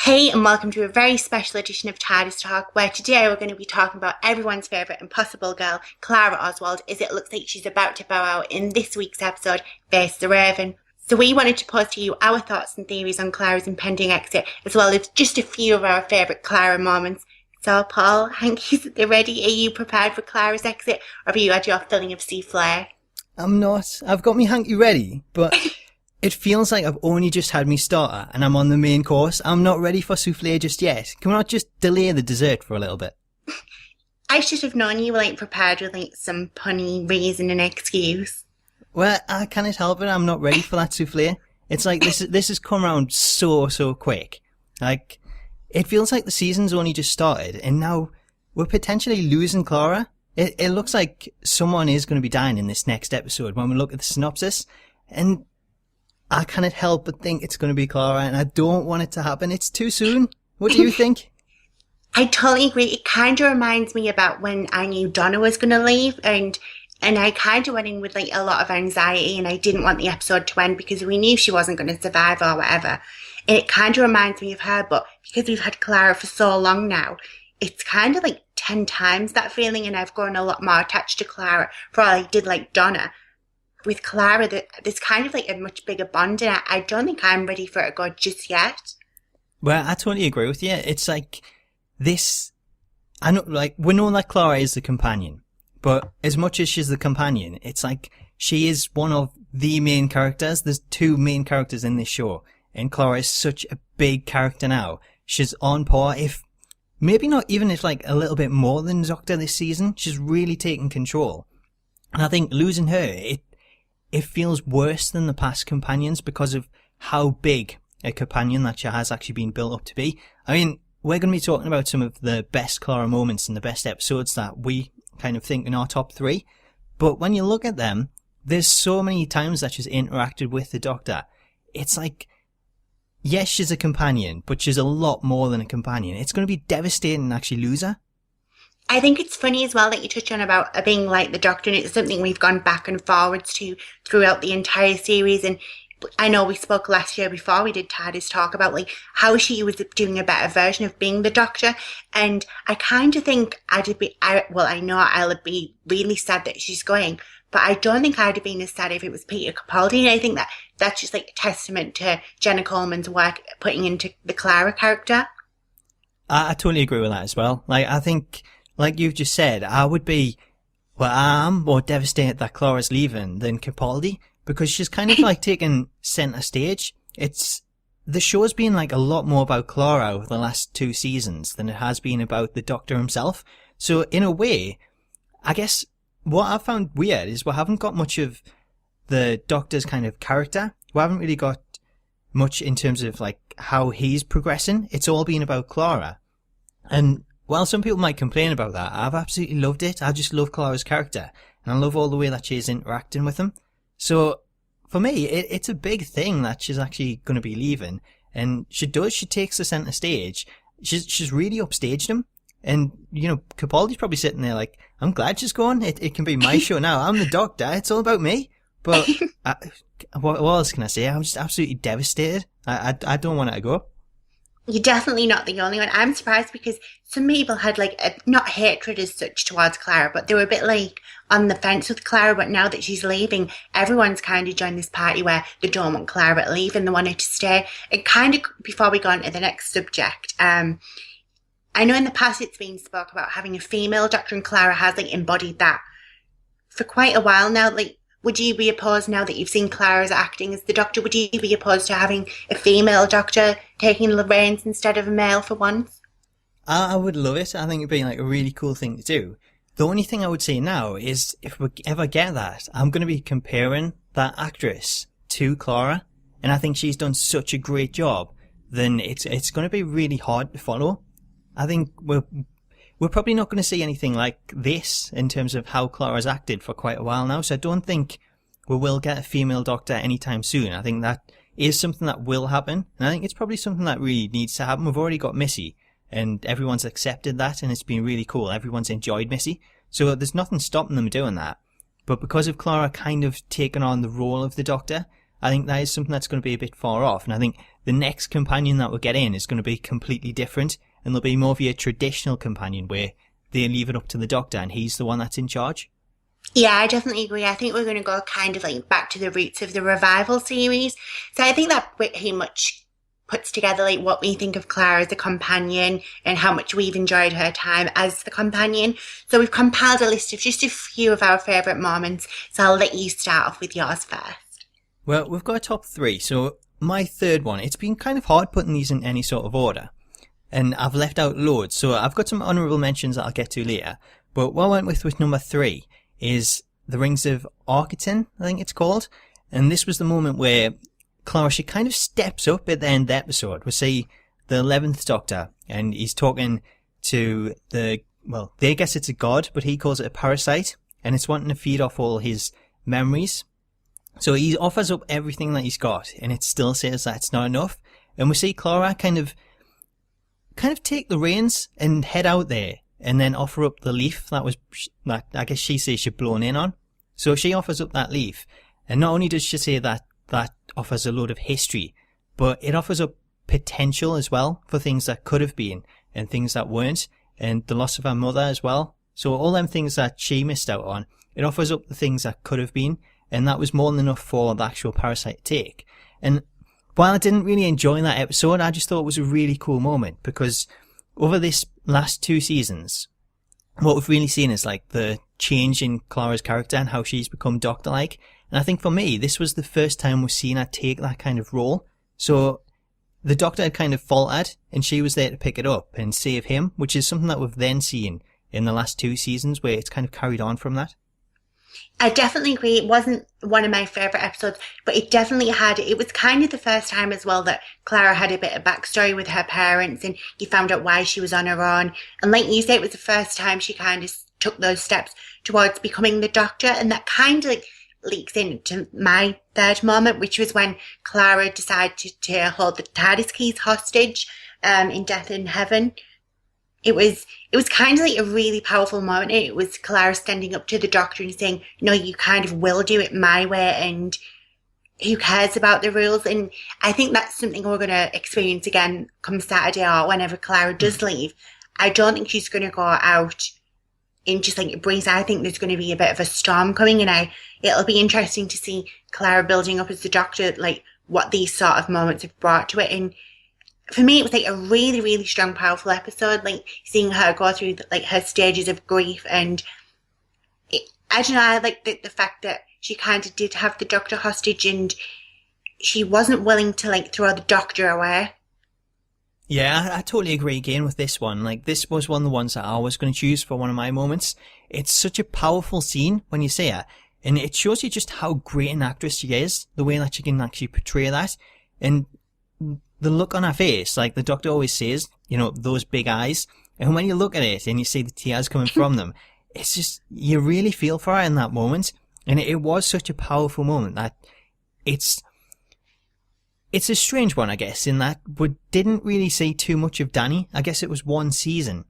Hey, and welcome to a very special edition of Tardis Talk, where today we're going to be talking about everyone's favourite impossible girl, Clara Oswald, as it looks like she's about to bow out in this week's episode, Face the Raven. So we wanted to pose to you our thoughts and theories on Clara's impending exit, as well as just a few of our favourite Clara moments. So, Paul, hankies at the ready, are you prepared for Clara's exit, or have you had your filling of souffle? I'm not. I've got me hanky ready, but it feels like I've only just had me starter and I'm on the main course. I'm not ready for souffle just yet. Can we not just delay the dessert for a little bit? I should have known you were prepared with some punny reason and excuse. Well, I can't help it. I'm not ready for that souffle. It's like this has come around so quick. It feels like the season's only just started and now we're potentially losing Clara. It looks like someone is going to be dying in this next episode when we look at the synopsis, and I cannot help but think it's going to be Clara, and I don't want it to happen. It's too soon. What do you think? I totally agree. It kind of reminds me about when I knew Donna was going to leave, and I kind of went in with a lot of anxiety, and I didn't want the episode to end because we knew she wasn't going to survive or whatever. And it kind of reminds me of her, but because we've had Clara for so long now, it's kind of 10 times that feeling, and I've grown a lot more attached to Clara for all I did Donna. With Clara, there's kind of a much bigger bond, and I don't think I'm ready for it to go just yet. Well, I totally agree with you. It's this. I know, we know that Clara is the companion, but as much as she's the companion, it's she is one of the main characters. There's two main characters in this show, and Clara is such a big character now. She's on par, if maybe not even if a little bit more than Doctor this season. She's really taken control, and I think losing her, it feels worse than the past companions because of how big a companion that she has actually been built up to be. I mean, we're going to be talking about some of the best Clara moments and the best episodes that we kind of think in our top 3. But when you look at them, there's so many times that she's interacted with the Doctor. It's yes, she's a companion, but she's a lot more than a companion. It's going to be devastating to actually lose her. I think it's funny as well that you touch on about being like the Doctor, and it's something we've gone back and forwards to throughout the entire series. And I know we spoke last year before we did Tardis talk about how she was doing a better version of being the Doctor, and I kind of think I know I'll be really sad that she's going, but I don't think I'd have been as sad if it was Peter Capaldi, and I think that's just a testament to Jenna Coleman's work putting into the Clara character. I totally agree with that as well. I think, like you've just said, I am more devastated that Clara's leaving than Capaldi, because she's kind of taken centre stage. The show's been a lot more about Clara over the last 2 seasons than it has been about the Doctor himself. So in a way, I guess what I found weird is we haven't got much of the Doctor's kind of character. We haven't really got much in terms of how he's progressing. It's all been about Clara. And while some people might complain about that, I've absolutely loved it. I just love Clara's character, and I love all the way that she's interacting with him. So, for me, it's a big thing that she's actually going to be leaving, and she takes the centre stage. She's really upstaged him, and, Capaldi's probably sitting there I'm glad she's gone. It can be my show now. I'm the Doctor. It's all about me. But, what else can I say? I'm just absolutely devastated. I don't want her to go. You're definitely not the only one. I'm surprised because some people had not hatred as such towards Clara, but they were a bit on the fence with Clara. But now that she's leaving, everyone's kind of joined this party where they don't want Clara to leave and they want her to stay. And kind of before we go on to the next subject, I know in the past it's been spoke about having a female Doctor, and Clara has embodied that for quite a while now. Would you be opposed, now that you've seen Clara's acting as the Doctor, would you be opposed to having a female Doctor taking the reins instead of a male for once? I would love it. I think it'd be a really cool thing to do. The only thing I would say now is if we ever get that, I'm going to be comparing that actress to Clara, and I think she's done such a great job, then it's going to be really hard to follow. I think we're probably not going to see anything like this in terms of how Clara's acted for quite a while now, so I don't think we will get a female Doctor anytime soon. I think that is something that will happen, and I think it's probably something that really needs to happen. We've already got Missy, and everyone's accepted that, and it's been really cool. Everyone's enjoyed Missy, so there's nothing stopping them doing that. But because of Clara kind of taking on the role of the Doctor, I think that is something that's going to be a bit far off. And I think the next companion that we'll get in is going to be completely different. And there'll be more of your traditional companion where they leave it up to the Doctor and he's the one that's in charge. Yeah, I definitely agree. I think we're going to go kind of like back to the roots of the revival series. So I think that pretty much puts together like what we think of Clara as a companion and how much we've enjoyed her time as the companion. So we've compiled a list of just a few of our favourite moments. So I'll let you start off with yours first. Well, we've got a top three. So my third one, it's been kind of hard putting these in any sort of order. And I've left out loads. So I've got some honourable mentions that I'll get to later. But what I went with number 3 is the Rings of Arcatan, I think it's called. And this was the moment where Clara, she kind of steps up at the end of the episode. We see the 11th Doctor, and he's talking to they guess it's a god, but he calls it a parasite, and it's wanting to feed off all his memories. So he offers up everything that he's got, and it still says that it's not enough. And we see Clara kind of take the reins and head out there, and then offer up the leaf that I guess she says she'd blown in on. So she offers up that leaf, and not only does she say that offers a load of history, but it offers up potential as well for things that could have been and things that weren't, and the loss of her mother as well. So all them things that she missed out on, it offers up the things that could have been, and that was more than enough for the actual parasite to take. And while I didn't really enjoy that episode, I just thought it was a really cool moment, because over this last 2 seasons, what we've really seen is like the change in Clara's character and how she's become Doctor-like. And I think for me, this was the first time we've seen her take that kind of role. So the Doctor had kind of faltered, and she was there to pick it up and save him, which is something that we've then seen in the last 2 seasons, where it's kind of carried on from that. I definitely agree. It wasn't one of my favourite episodes, but it was kind of the first time as well that Clara had a bit of backstory with her parents, and you found out why she was on her own. And like you say, it was the first time she kind of took those steps towards becoming the Doctor, and that kind of like leaks into my third moment, which was when Clara decided to hold the Tardis keys hostage in Death in Heaven. It was kind of like a really powerful moment. It was Clara standing up to the Doctor and saying, no, you kind of will do it my way, and who cares about the rules? And I think that's something we're going to experience again come Saturday or whenever Clara does leave. I don't think she's going to go out in just like a breeze. I think there's going to be a bit of a storm coming, and it'll be interesting to see Clara building up as the Doctor, like what these sort of moments have brought to it. And for me, it was like a really, really strong, powerful episode, like seeing her go through like her stages of grief. And I don't know, I like the fact that she kind of did have the Doctor hostage, and she wasn't willing to like throw the Doctor away. Yeah, I totally agree again with this one. Like, this was one of the ones that I was going to choose for one of my moments. It's such a powerful scene when you see it, and it shows you just how great an actress she is, the way that she can actually portray that. And the look on her face, like the Doctor always says, you know, those big eyes. And when you look at it and you see the tears coming from them, it's just, you really feel for her in that moment. And it was such a powerful moment that it's a strange one, I guess, in that we didn't really see too much of Danny. I guess it was 1 season.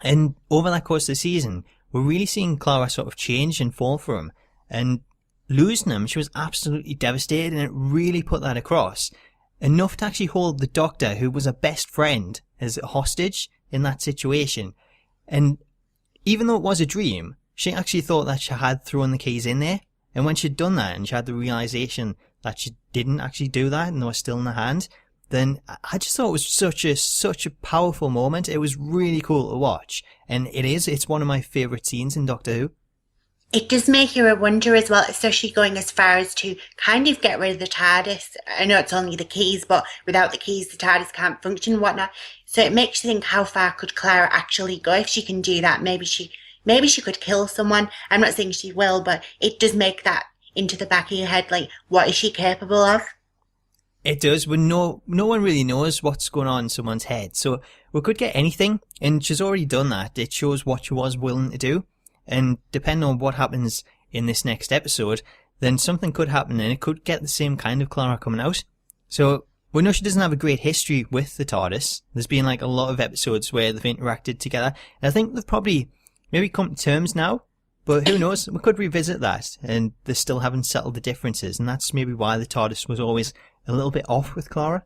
And over that course of the season, we're really seeing Clara sort of change and fall for him. And losing him, she was absolutely devastated, and it really put that across. Enough to actually hold the Doctor, who was her best friend, as a hostage in that situation. And even though it was a dream, she actually thought that she had thrown the keys in there. And when she'd done that and she had the realization that she didn't actually do that and they were still in her hand, then I just thought it was such a powerful moment. It was really cool to watch. And it's one of my favourite scenes in Doctor Who. It does make you wonder as well, especially going as far as to kind of get rid of the TARDIS. I know it's only the keys, but without the keys, the TARDIS can't function and whatnot. So it makes you think, how far could Clara actually go if she can do that? Maybe she could kill someone. I'm not saying she will, but it does make that into the back of your head, like, what is she capable of? It does. When no one really knows what's going on in someone's head. So we could get anything, and she's already done that. It shows what she was willing to do. And depending on what happens in this next episode, then something could happen and it could get the same kind of Clara coming out. So we know she doesn't have a great history with the TARDIS. There's been like a lot of episodes where they've interacted together. And I think they've probably maybe come to terms now. But who knows? We could revisit that, and they still haven't settled the differences, and that's maybe why the TARDIS was always a little bit off with Clara.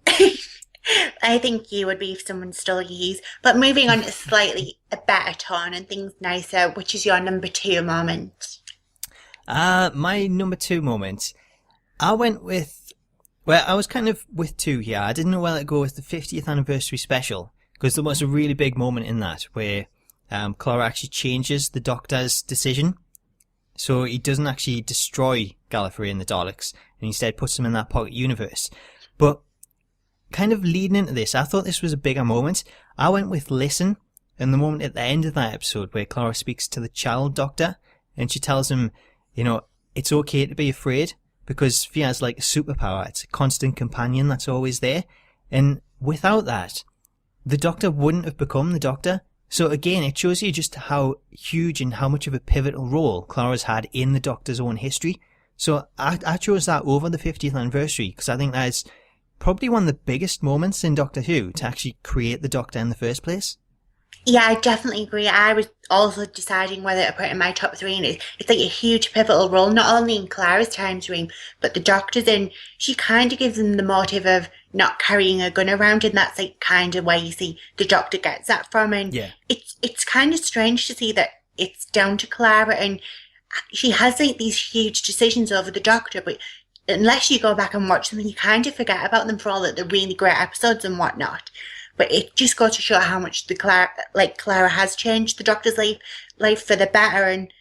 I think you would be if someone stole your keys. But moving on to slightly a better tone and things nicer, which is your number 2 moment? My number 2 moment, I went with, well, I was kind of with 2 here. I didn't know whether to go with the 50th anniversary special, because there was a really big moment in that where Clara actually changes the Doctor's decision. So he doesn't actually destroy Gallifrey and the Daleks, and instead puts them in that pocket universe. But kind of leading into this, I thought this was a bigger moment. I went with Listen, and the moment at the end of that episode where Clara speaks to the child Doctor, and she tells him, you know, it's okay to be afraid, because fear is like a superpower. It's a constant companion that's always there. And without that, the Doctor wouldn't have become the Doctor. So again, it shows you just how huge and how much of a pivotal role Clara's had in the Doctor's own history. So I chose that over the 50th anniversary, because I think that is probably one of the biggest moments in Doctor Who to actually create the Doctor in the first place. Yeah, I definitely agree. I was also deciding whether to put it in my top 3, and it's like a huge pivotal role, not only in Clara's time stream, but the Doctor's. And she kind of gives them the motive of not carrying a gun around, and that's like kind of where you see the Doctor gets that from. And yeah, it's kind of strange to see that it's down to Clara, and she has like these huge decisions over the Doctor, but unless you go back and watch them, you kind of forget about them for all the really great episodes and whatnot. But it just goes to show how much Clara has changed the Doctor's life for the better. And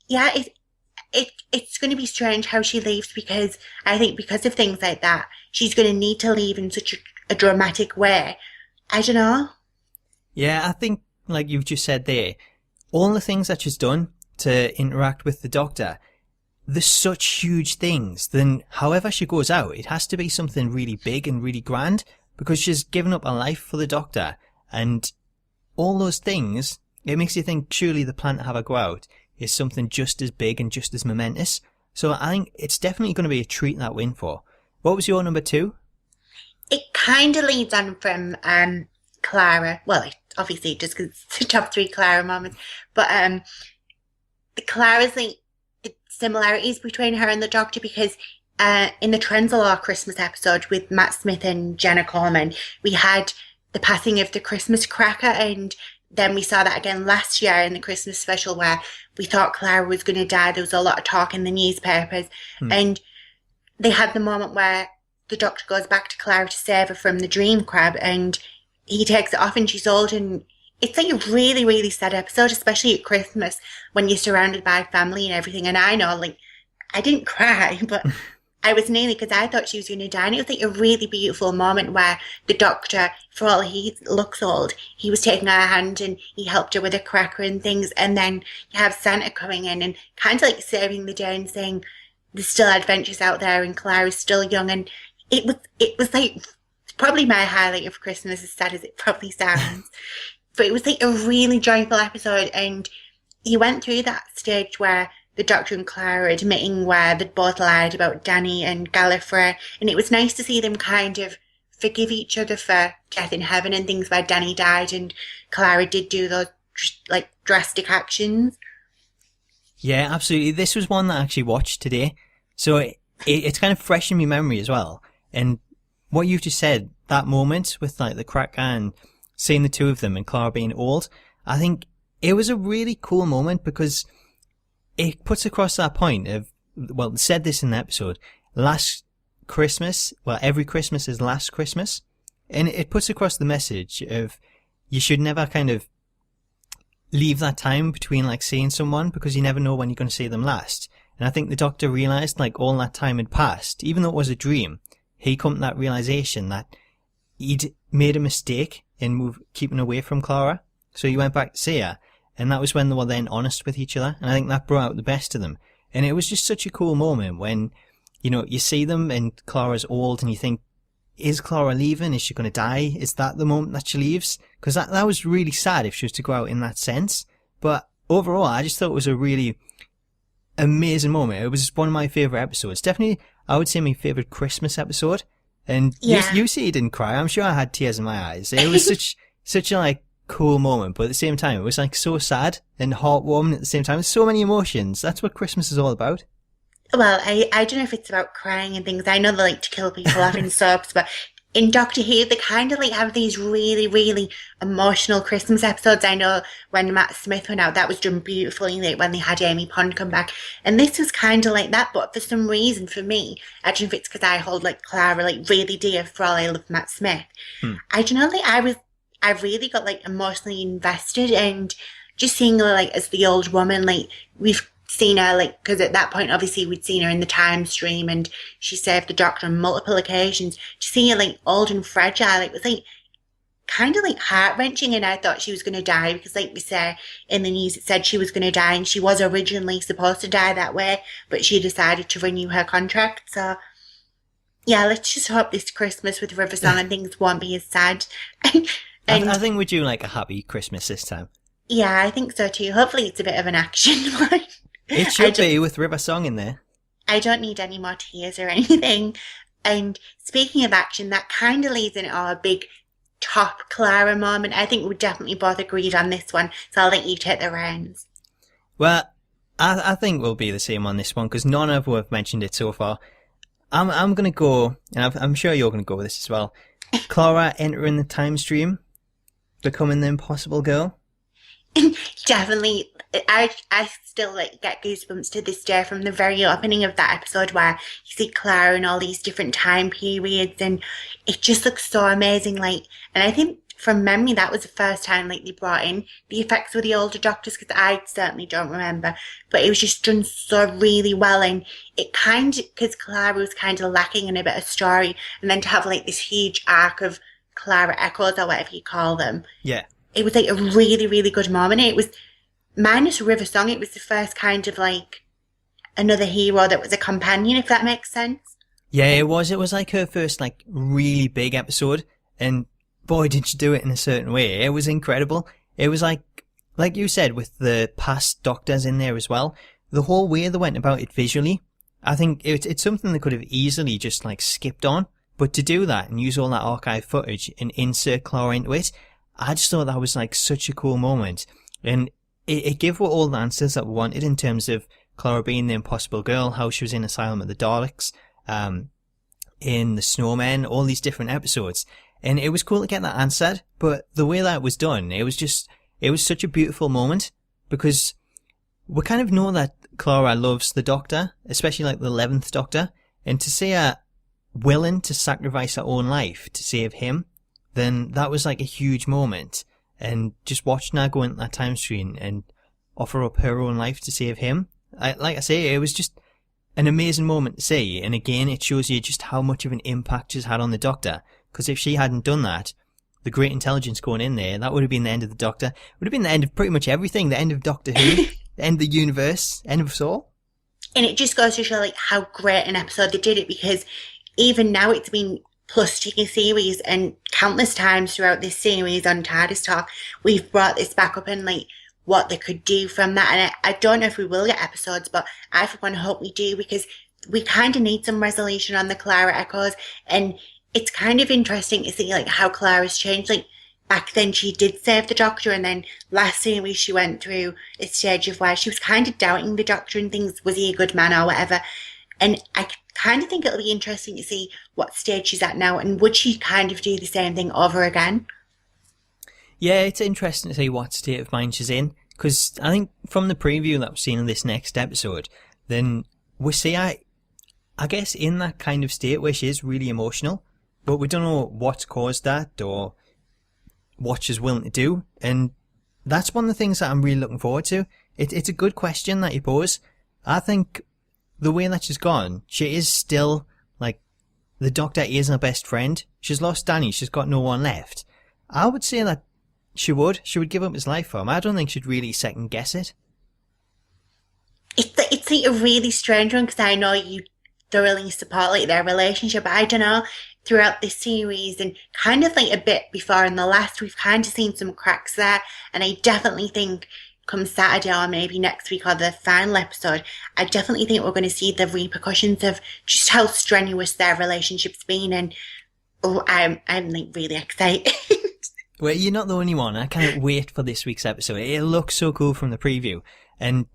yeah, it's going to be strange how she leaves, because I think because of things like that, she's going to need to leave in such a dramatic way. I don't know. Yeah, I think, like you've just said there, all the things that she's done to interact with the Doctor, there's such huge things. Then however she goes out, it has to be something really big and really grand, because she's given up her life for the Doctor, and all those things, it makes you think surely the plan to have her go out is something just as big and just as momentous. So I think it's definitely going to be a treat that win for. What was your number 2? It kind of leads on from Clara. Well, obviously just because it's the top 3 Clara moments, but the Clara's like the similarities between her and the Doctor, because in the Trenzalore Christmas episode with Matt Smith and Jenna Coleman, we had the passing of the Christmas cracker, and then we saw that again last year in the Christmas special where we thought Clara was going to die. There was a lot of talk in the newspapers, and they had the moment where the Doctor goes back to Clara to save her from the dream crab, and he takes it off and she's old, and it's like a really, really sad episode, especially at Christmas when you're surrounded by family and everything. And I know, like, I didn't cry, but I was nearly, because I thought she was going to die. And it was like a really beautiful moment where the Doctor, for all he looks old, he was taking her hand and he helped her with a cracker and things. And then you have Santa coming in and kind of like saving the day and saying there's still adventures out there and Clara's still young. And it was like probably my highlight of Christmas, as sad as it probably sounds. But it was like a really joyful episode, and you went through that stage where the Doctor and Clara admitting where they'd both lied about Danny and Gallifrey, and it was nice to see them kind of forgive each other for death in heaven and things where Danny died and Clara did do those like drastic actions. Yeah, absolutely. This was one that I actually watched today, so it's kind of fresh in my memory as well. And what you've just said, that moment with like the cracker and seeing the two of them and Clara being old, I think it was a really cool moment because it puts across that point of, well, it said this in the episode, last Christmas, well, every Christmas is last Christmas. And it puts across the message of you should never kind of leave that time between like seeing someone, because you never know when you're going to see them last. And I think the Doctor realised like all that time had passed, even though it was a dream, he come to that realisation that he'd made a mistake in keeping away from Clara. So he went back to see her. And that was when they were then honest with each other. And I think that brought out the best of them. And it was just such a cool moment when, you know, you see them and Clara's old and you think, is Clara leaving? Is she going to die? Is that the moment that she leaves? Because that was really sad if she was to go out in that sense. But overall, I just thought it was a really amazing moment. It was one of my favourite episodes. Definitely, I would say my favourite Christmas episode. And you see, you didn't cry. I'm sure I had tears in my eyes. It was such a like cool moment, but at the same time, it was like so sad and heartwarming at the same time. So many emotions. That's what Christmas is all about. Well, I don't know if it's about crying and things. I know they like to kill people off in soaps, but in Doctor Who, they kind of like have these really, really emotional Christmas episodes. I know when Matt Smith went out, that was done beautifully, like when they had Amy Pond come back. And this was kind of like that, but for some reason, for me, I don't know if it's because I hold like Clara like really dear for all I love Matt Smith. I don't know, like I really got like emotionally invested, and just seeing her like as the old woman, like we've seen her like, because at that point obviously we'd seen her in the time stream and she saved the Doctor on multiple occasions. To see her like old and fragile, it was like kind of like heart-wrenching, and I thought she was going to die because like we say in the news, it said she was going to die, and she was originally supposed to die that way, but she decided to renew her contract. So yeah, let's just hope this Christmas with River Song and things won't be as sad. And I think we do like a happy Christmas this time. yeah, I think so too. Hopefully it's a bit of an action one. It should be with River Song in there. I don't need any more tears or anything. And speaking of action, that kind of leads into our big top Clara moment. I think we definitely both agreed on this one, so I'll let you take the reins. Well, I think we'll be the same on this one because none of us have mentioned it so far. I'm going to go, and I'm sure you're going to go with this as well. Clara entering the time stream, becoming the Impossible Girl. Definitely, I still like get goosebumps to this day from the very opening of that episode where you see Clara in all these different time periods, and it just looks so amazing. Like, and I think from memory that was the first time like they brought in the effects with the older Doctors, because I certainly don't remember, but it was just done so really well, and it kind of, because Clara was kind of lacking in a bit of story, and then to have like this huge arc of Clara Echoes or whatever you call them. Yeah. It was like a really, really good moment. It was, minus River Song, it was the first kind of like another hero that was a companion, if that makes sense. Yeah, it was. It was like her first like really big episode, and boy, did she do it in a certain way. It was incredible. It was like you said, with the past Doctors in there as well. The whole way they went about it visually, I think it's something they could have easily just like skipped on. But to do that and use all that archive footage and insert Clara into it, I just thought that was like such a cool moment. And it gave all the answers that we wanted in terms of Clara being the Impossible Girl, how she was in Asylum of the Daleks, in The Snowmen, all these different episodes. And it was cool to get that answered, but the way that it was done, it was such a beautiful moment, because we kind of know that Clara loves the Doctor, especially like the 11th Doctor, and to see her willing to sacrifice her own life to save him, then that was like a huge moment. And just watching her go into that time stream and offer up her own life to save him, like I say, it was just an amazing moment to see. And again, it shows you just how much of an impact she's had on the Doctor. Because if she hadn't done that, the great intelligence going in there, that would have been the end of the Doctor. It would have been the end of pretty much everything. The end of Doctor Who, the end of the universe, end of us all. And it just goes to show like how great an episode they did it, because even now it's been plus TV series, and countless times throughout this series on Tardis Talk, we've brought this back up and like what they could do from that. And I don't know if we will get episodes, but I for one hope we do, because we kind of need some resolution on the Clara Echoes. And it's kind of interesting to see like how Clara's changed. Like back then she did save the Doctor, and then last series she went through a stage of where she was kind of doubting the Doctor and things, was he a good man or whatever. And I kind of think it'll be interesting to see what stage she's at now, and would she kind of do the same thing over again? Yeah, it's interesting to see what state of mind she's in, because I think from the preview that we've seen in this next episode, then we see I guess in that kind of state where she is really emotional, but we don't know what's caused that or what she's willing to do, and that's one of the things that I'm really looking forward to. It's a good question that you pose. I think the way that she's gone, she is still, like, the Doctor is her best friend. She's lost Danny, she's got no one left. I would say that she would give up his life for him. I don't think she'd really second guess it. It's like a really strange one, because I know you thoroughly support like their relationship, but I don't know, throughout this series and kind of like a bit before in the last, we've kind of seen some cracks there, and I definitely think come Saturday or maybe next week or the final episode, I definitely think we're going to see the repercussions of just how strenuous their relationship's been, and I'm like really excited. Well, you're not the only one. I can't wait for this week's episode. It looks so cool from the preview. And,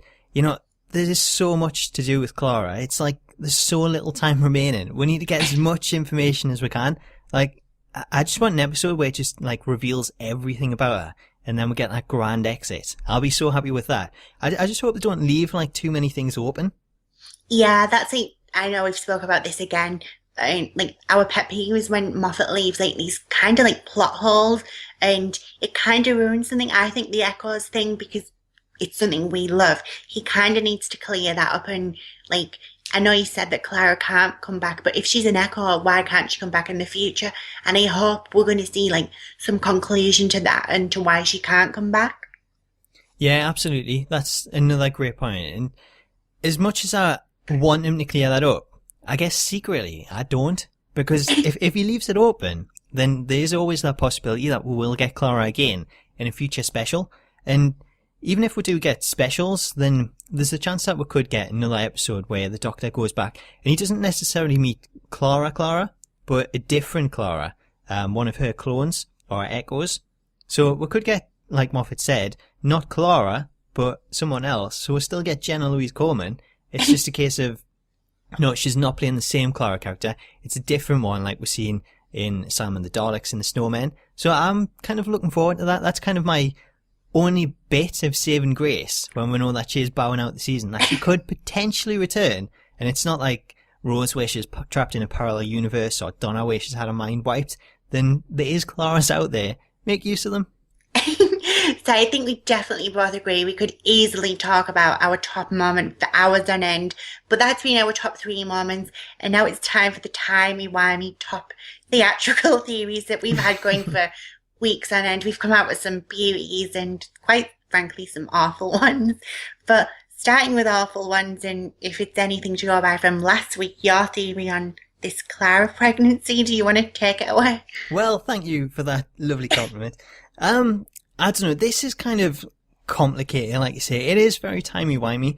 there's so much to do with Clara. It's like there's so little time remaining. We need to get as much information as we can. Like, I just want an episode where it just, like, reveals everything about her. And then we get that grand exit. I'll be so happy with that. I just hope they don't leave, like, too many things open. Yeah, that's it. I know we've spoke about this again. Like our pet peeve is when Moffat leaves like these kind of like plot holes, and it kind of ruins something. I think the Echoes thing, because it's something we love, he kind of needs to clear that up. And like, I know you said that Clara can't come back, but if she's an Echo, why can't she come back in the future? And I hope we're going to see like some conclusion to that and to why she can't come back. Yeah, absolutely. That's another great point. And as much as I want him to clear that up, I guess secretly I don't, because if he leaves it open, then there's always that possibility that we will get Clara again in a future special. And even if we do get specials, then there's a chance that we could get another episode where the Doctor goes back and he doesn't necessarily meet Clara, but a different Clara, one of her clones or echoes. So we could get, like Moffat said, not Clara, but someone else. So we'll still get Jenna Louise Coleman. It's just a case of, no, she's not playing the same Clara character. It's a different one, like we're seeing in Sam and the Daleks and the Snowmen. So I'm kind of looking forward to that. That's kind of my only bit of saving grace when we know that she's bowing out the season, that she could potentially return. And it's not like Rose where she's trapped in a parallel universe, or Donna where she's had her mind wiped. Then there is Claras out there. Make use of them. So I think we definitely both agree we could easily talk about our top moment for hours on end, but that's been our top 3 moments, and now it's time for the timey-wimey top theatrical theories that we've had going for weeks on end. We've come out with some beauties and quite frankly some awful ones, but starting with awful ones, and if it's anything to go by from last week, your theory on this Clara pregnancy, do you want to take it away? Well, thank you for that lovely compliment. I don't know, this is kind of complicated, like you say. It is very timey-wimey.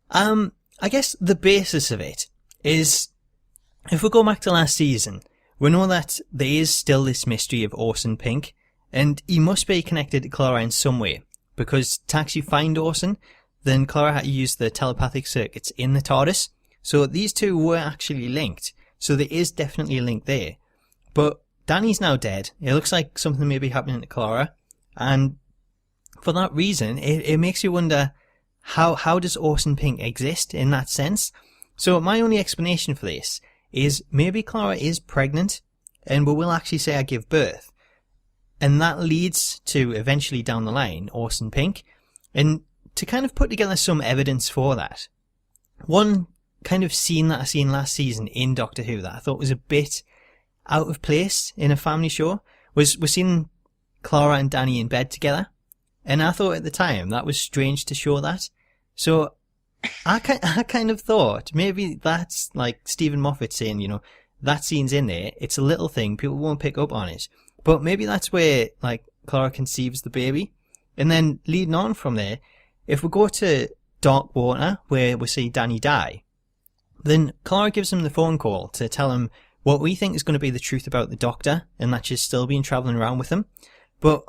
I guess the basis of it is, if we go back to last season, we know that there is still this mystery of Orson Pink, and he must be connected to Clara in some way, because to actually find Orson, then Clara had to use the telepathic circuits in the Tardis. So these two were actually linked. So there is definitely a link there. But Danny's now dead. It looks like something may be happening to Clara. And for that reason, it makes you wonder, how does Orson Pink exist in that sense? So my only explanation for this is maybe Clara is pregnant and we will actually say I give birth. And that leads to eventually down the line, Orson Pink. And to kind of put together some evidence for that, one kind of scene that I seen last season in Doctor Who that I thought was a bit out of place in a family show was we're seeing Clara and Danny in bed together. And I thought at the time that was strange to show that. So I kind of thought maybe that's like Stephen Moffat saying, that scene's in there. It's a little thing. People won't pick up on it. But maybe that's where like Clara conceives the baby. And then leading on from there, if we go to Dark Water where we see Danny die, then Clara gives him the phone call to tell him what we think is going to be the truth about the Doctor and that she's still been travelling around with him. But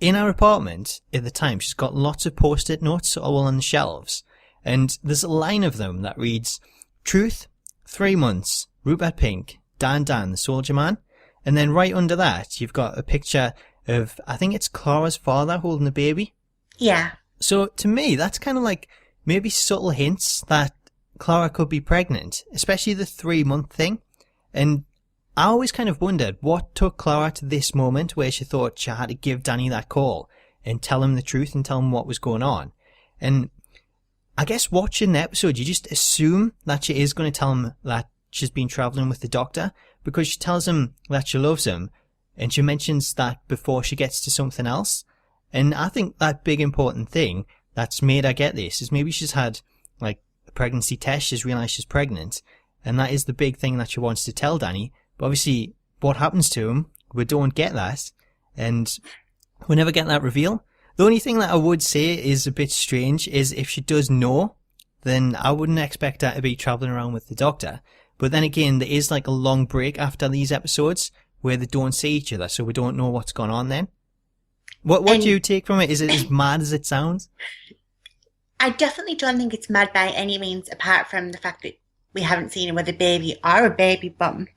in our apartment at the time, she's got lots of post-it notes all on the shelves. And there's a line of them that reads, Truth, 3 months, Rupert Pink, Dan, the soldier man. And then right under that, you've got a picture of, I think it's Clara's father holding the baby. Yeah. So to me, that's kind of like maybe subtle hints that Clara could be pregnant, especially the 3-month thing. And I always kind of wondered what took Clara to this moment where she thought she had to give Danny that call and tell him the truth and tell him what was going on. And I guess watching the episode, you just assume that she is going to tell him that she's been travelling with the Doctor, because she tells him that she loves him and she mentions that before she gets to something else. And I think that big important thing that's made her get this is maybe she's had like a pregnancy test, she's realised she's pregnant, and that is the big thing that she wants to tell Danny. But obviously, what happens to him, we don't get that, and we never get that reveal. The only thing that I would say is a bit strange is if she does know, then I wouldn't expect her to be travelling around with the Doctor. But then again, there is like a long break after these episodes where they don't see each other, so we don't know what's going on then. What do And you take from it? Is it as mad as it sounds? I definitely don't think it's mad by any means, apart from the fact that we haven't seen her with a baby or a baby bump.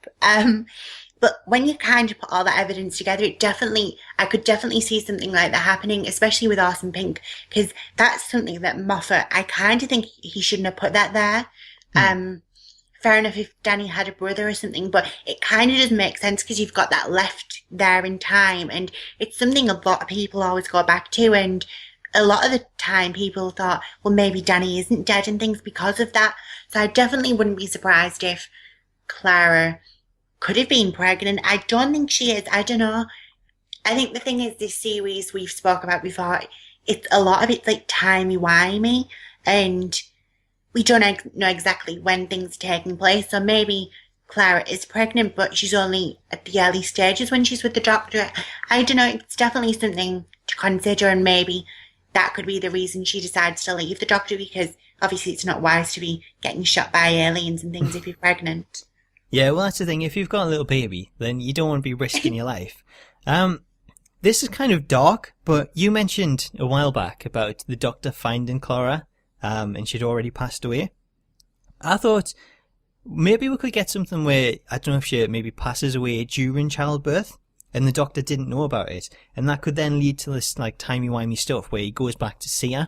But when you kind of put all that evidence together, I could definitely see something like that happening, especially with Orson Pink, because that's something that Moffat, I kind of think he shouldn't have put that there. Hmm. Fair enough if Danny had a brother or something, but it kind of does make sense because you've got that left there in time, and it's something a lot of people always go back to, and a lot of the time people thought, well, maybe Danny isn't dead and things because of that. So I definitely wouldn't be surprised if Clara could have been pregnant. I don't think she is. I don't know. I think the thing is, this series we've spoke about before, it's a lot of it's like timey-wimey, and we don't know exactly when things are taking place. So maybe Clara is pregnant, but she's only at the early stages when she's with the doctor. I don't know. It's definitely something to consider, and maybe that could be the reason she decides to leave the doctor, because obviously it's not wise to be getting shot by aliens and things if you're pregnant. Yeah, well, that's the thing. If you've got a little baby, then you don't want to be risking your life. This is kind of dark, but you mentioned a while back about the doctor finding Clara, and she'd already passed away. I thought maybe we could get something where, I don't know if she maybe passes away during childbirth, and the doctor didn't know about it, and that could then lead to this like timey-wimey stuff where he goes back to see her,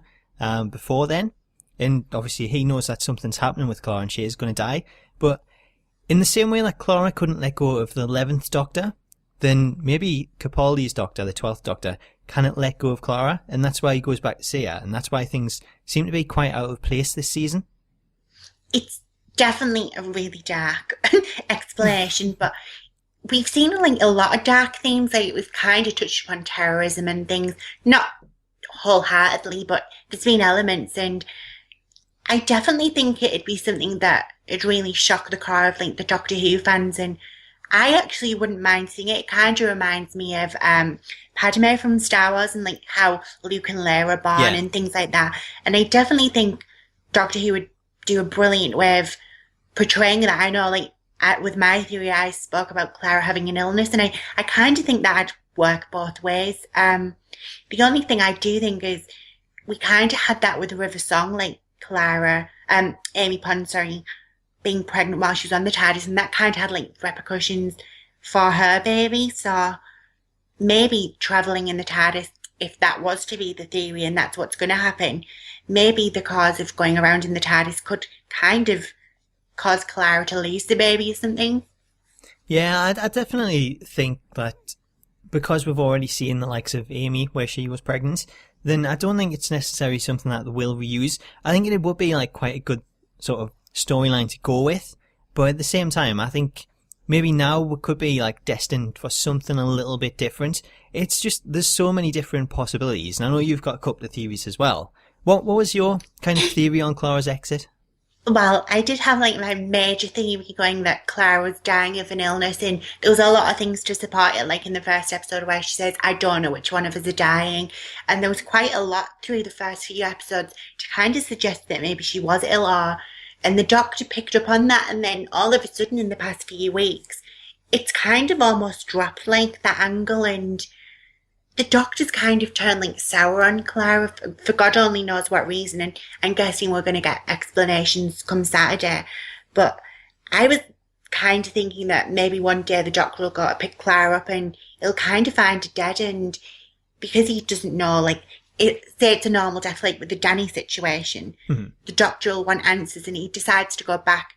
before then, and obviously he knows that something's happening with Clara and she is going to die, but in the same way like Clara couldn't let go of the 11th Doctor, then maybe Capaldi's Doctor, the 12th Doctor, cannot let go of Clara, and that's why he goes back to see her, and that's why things seem to be quite out of place this season. It's definitely a really dark explanation, but we've seen like a lot of dark themes. Like we've kind of touched upon terrorism and things, not wholeheartedly, but there's been elements, and I definitely think it'd be something that it'd really shock the core of like the Doctor Who fans, and I actually wouldn't mind seeing it. It kind of reminds me of Padme from Star Wars and like how Luke and Leia are born Yeah. and things like that. And I definitely think Doctor Who would do a brilliant way of portraying that. I know, like with my theory, I spoke about Clara having an illness, and I kind of think that'd work both ways. The only thing I do think is we kind of had that with River Song, like Clara, Amy Pond, sorry, being pregnant while she was on the Tardis, and that kind of had like repercussions for her baby. So maybe traveling in the Tardis, if that was to be the theory and that's what's going to happen, maybe the cause of going around in the Tardis could kind of cause Clara to lose the baby or something. Yeah, I definitely think that because we've already seen the likes of Amy where she was pregnant, then I don't think it's necessarily something that we'll reuse. I think it would be like quite a good sort of storyline to go with, but at the same time, I think maybe now we could be like destined for something a little bit different. It's just there's so many different possibilities, and I know you've got a couple of theories as well. What was your kind of theory on Clara's exit? Well, I did have like my major theory going that Clara was dying of an illness, and there was a lot of things to support it, like in the first episode where she says, I don't know which one of us are dying. And there was quite a lot through the first few episodes to kind of suggest that maybe she was ill, and the doctor picked up on that, and then all of a sudden in the past few weeks, it's kind of almost dropped like that angle, and the doctor's kind of turned like sour on Clara for God only knows what reason, and I'm guessing we're going to get explanations come Saturday. But I was kind of thinking that maybe one day the doctor will go to pick Clara up and he'll kind of find her dead, and because he doesn't know, like, say it's a normal death, like with the Danny situation, the doctor will want answers, and he decides to go back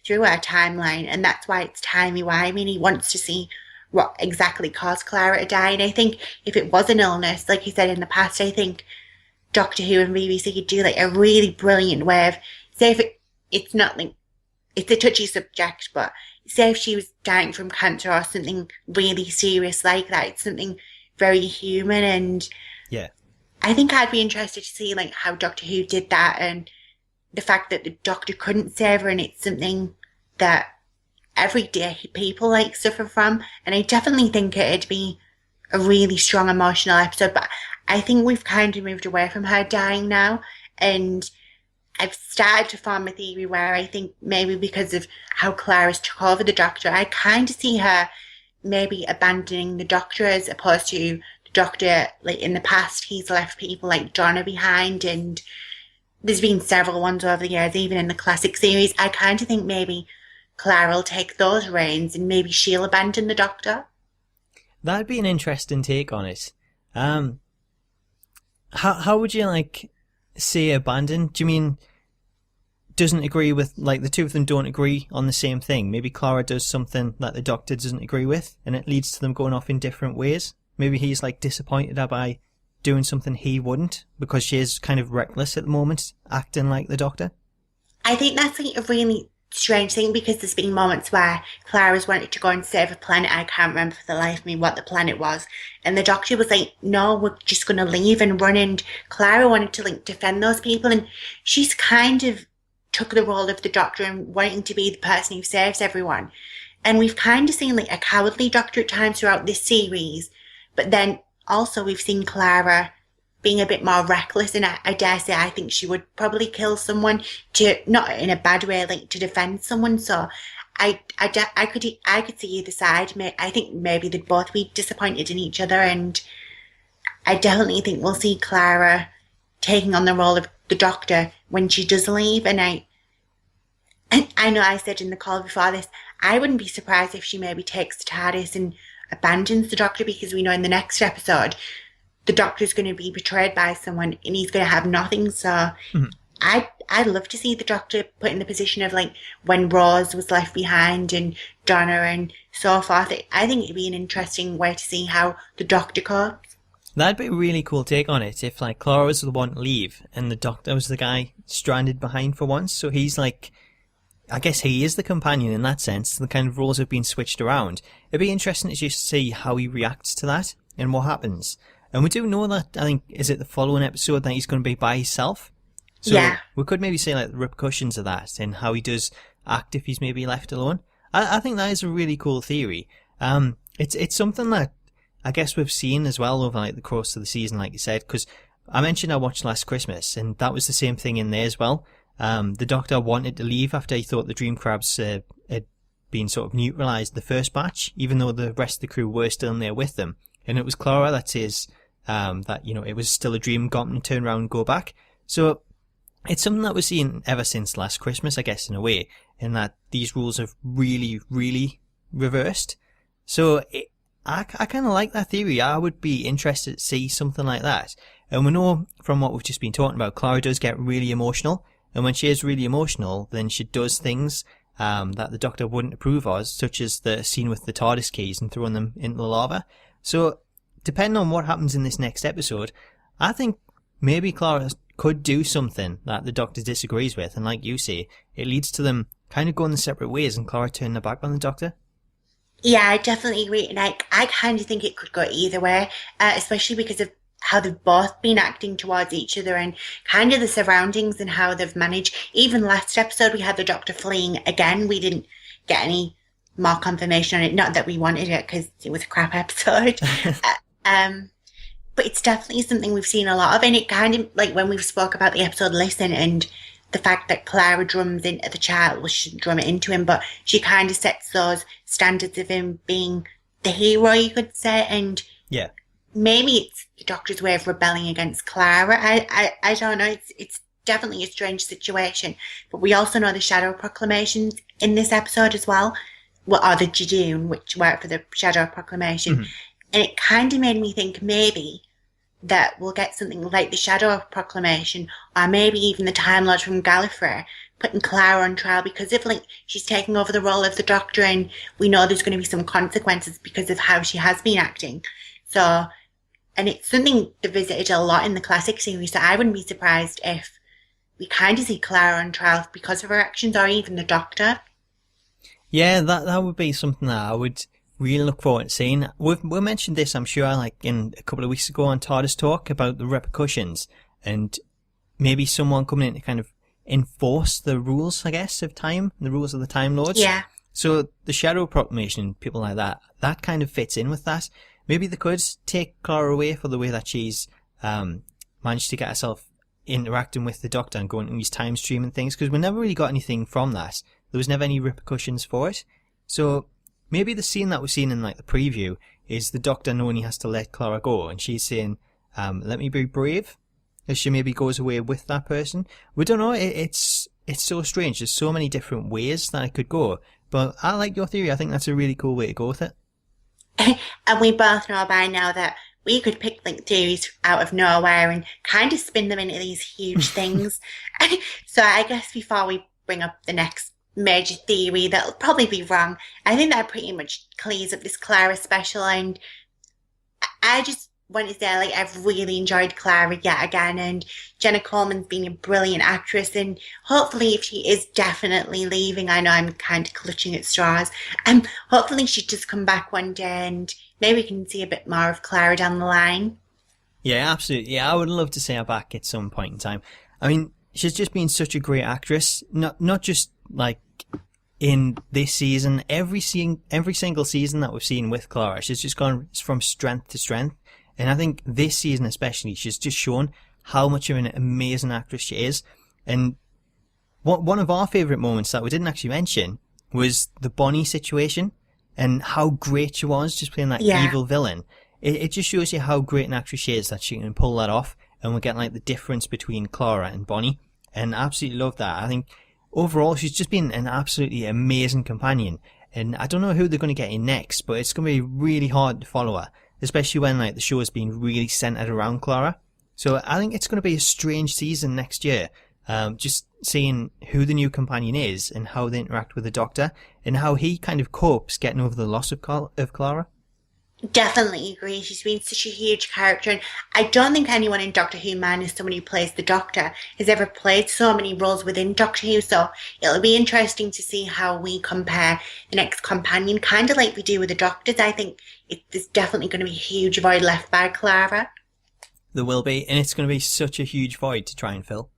through our timeline, and that's why it's timey-wimey, and he wants to see what exactly caused Clara to die. And I think if it was an illness, like you said in the past, I think Doctor Who and BBC could do like a really brilliant way of, say if it's not like, it's a touchy subject, but say if she was dying from cancer or something really serious like that, it's something very human, and Yeah. I think I'd be interested to see like how Doctor Who did that, and the fact that the doctor couldn't save her, and it's something that everyday people like suffer from. And I definitely think it'd be a really strong emotional episode, but I think we've kind of moved away from her dying now, and I've started to form a theory where I think maybe because of how Clara's took over the doctor, I kind of see her maybe abandoning the doctor as opposed to the Doctor, like in the past, he's left people like Donna behind, and there's been several ones over the years, even in the classic series. I kind of think maybe Clara will take those reins and maybe she'll abandon the Doctor. That'd be an interesting take on it. How would you like say abandon? Do you mean doesn't agree with, like, the two of them don't agree on the same thing? Maybe Clara does something that the Doctor doesn't agree with, and it leads to them going off in different ways. Maybe he's like disappointed by doing something he wouldn't because she is kind of reckless at the moment, acting like the Doctor. I think that's like a really strange thing, because there's been moments where Clara's wanted to go and save a planet. I can't remember for the life of me what the planet was. And the Doctor was like, no, we're just going to leave and run. And Clara wanted to like defend those people. And she's kind of took the role of the Doctor and wanting to be the person who saves everyone. And we've kind of seen like a cowardly Doctor at times throughout this series. But then also we've seen Clara being a bit more reckless, and I dare say I think she would probably kill someone, to not in a bad way, like to defend someone. So I could see either side. I think maybe they'd both be disappointed in each other, and I definitely think we'll see Clara taking on the role of the Doctor when she does leave. And I know I said in the call before this, I wouldn't be surprised if she maybe takes the Tardis and abandons the Doctor, because we know in the next episode the Doctor's going to be betrayed by someone and he's going to have nothing. So I'd love to see the Doctor put in the position of like when Rose was left behind and Donna and so forth. I think it'd be an interesting way to see how the Doctor copes. That'd be a really cool take on it if like Clara was the one to leave and the Doctor was the guy stranded behind for once. So he's like, I guess he is the companion in that sense. The kind of roles have been switched around. It'd be interesting to just see how he reacts to that and what happens. And we do know that, I think, is it the following episode that he's going to be by himself? So yeah. We could maybe say like the repercussions of that and how he does act if he's maybe left alone. I think that is a really cool theory. It's something that I guess we've seen as well over like the course of the season, like you said, because I mentioned I watched Last Christmas, and that was the same thing in there as well. The Doctor wanted to leave after he thought the Dream Crabs had been sort of neutralised the first batch, even though the rest of the crew were still in there with them. And it was Clara that says that, you know, it was still a dream, got him to turn around and go back. So it's something that we've seen ever since Last Christmas, I guess, in a way, in that these rules have really, really reversed. So I kind of like that theory. I would be interested to see something like that. And we know from what we've just been talking about, Clara does get really emotional. And when she is really emotional, then she does things that the Doctor wouldn't approve of, such as the scene with the TARDIS keys and throwing them into the lava. So, depending on what happens in this next episode, I think maybe Clara could do something that the Doctor disagrees with. And like you say, it leads to them kind of going their separate ways and Clara turning her back on the Doctor. Yeah, I definitely agree. And I kind of think it could go either way, especially because of how they've both been acting towards each other and kind of the surroundings and how they've managed. Even last episode, we had the Doctor fleeing again. We didn't get any more confirmation on it. Not that we wanted it, because it was a crap episode. But it's definitely something we've seen a lot of. And it kind of, like when we spoke about the episode Listen and the fact that Clara drums into the child, well, she shouldn't drum it into him, but she kind of sets those standards of him being the hero, you could say. And yeah, maybe it's the Doctor's way of rebelling against Clara. I don't know. It's definitely a strange situation. But we also know the Shadow Proclamations in this episode as well. Well, or the Judoon, which work for the Shadow Proclamation. Mm-hmm. And it kind of made me think maybe that we'll get something like the Shadow Proclamation, or maybe even the Time Lord from Gallifrey, putting Clara on trial because of, like, she's taking over the role of the Doctor, and we know there's going to be some consequences because of how she has been acting. So, and it's something they visited a lot in the classic series, so I wouldn't be surprised if we kind of see Clara on trial because of her actions, or even the Doctor. Yeah, that would be something that I would really look forward to seeing. We mentioned this, I'm sure, like in a couple of weeks ago on TARDIS Talk about the repercussions and maybe someone coming in to kind of enforce the rules, I guess, of time, the rules of the Time Lords. Yeah. So the Shadow Proclamation, people like that kind of fits in with that. Maybe they could take Clara away for the way that she's managed to get herself interacting with the Doctor and going to these time stream and things, because we never really got anything from that. There was never any repercussions for it. So maybe the scene that we've seen in like the preview is the Doctor knowing he has to let Clara go, and she's saying, let me be brave, as she maybe goes away with that person. We don't know, it's so strange. There's so many different ways that it could go, but I like your theory. I think that's a really cool way to go with it. And we both know by now that we could pick like theories out of nowhere and kind of spin them into these huge things. So I guess before we bring up the next major theory that'll probably be wrong, I think that pretty much clears up this Clara special. And I just want to say, like, I've really enjoyed Clara yet again, and Jenna Coleman's been a brilliant actress, and hopefully if she is definitely leaving, I know I'm kind of clutching at straws, hopefully she'd just come back one day and maybe we can see a bit more of Clara down the line. Yeah, absolutely. Yeah, I would love to see her back at some point in time. I mean, she's just been such a great actress, not just like in this season, every single season that we've seen with Clara, she's just gone from strength to strength. And I think this season especially, she's just shown how much of an amazing actress she is. And one of our favourite moments that we didn't actually mention was the Bonnie situation and how great she was just playing that evil villain. It just shows you how great an actress she is that she can pull that off, and we get like the difference between Clara and Bonnie. And I absolutely love that. I think overall she's just been an absolutely amazing companion. And I don't know who they're going to get in next, but it's going to be really hard to follow her, especially when like the show has been really centered around Clara. So I think it's going to be a strange season next year, just seeing who the new companion is and how they interact with the Doctor and how he kind of copes getting over the loss of Clara. Definitely agree. She's been such a huge character, and I don't think anyone in Doctor Who minus someone who plays the Doctor has ever played so many roles within Doctor Who, so it'll be interesting to see how we compare the next companion, kind of like we do with the Doctors. I think there's definitely going to be a huge void left by Clara. There will be, and it's going to be such a huge void to try and fill.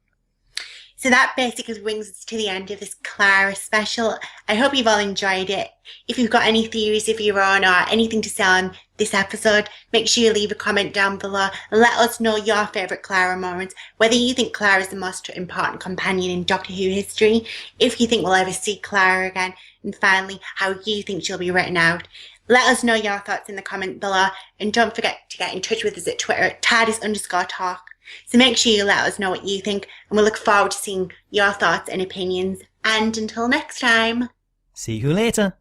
So that basically brings us to the end of this Clara special. I hope you've all enjoyed it. If you've got any theories of your own or anything to say on this episode, make sure you leave a comment down below and let us know your favourite Clara moments, whether you think Clara is the most important companion in Doctor Who history, if you think we'll ever see Clara again, and finally, how you think she'll be written out. Let us know your thoughts in the comment below, and don't forget to get in touch with us at Twitter at Tardis_talk. So make sure you let us know what you think, and we'll look forward to seeing your thoughts and opinions. And until next time. See you later.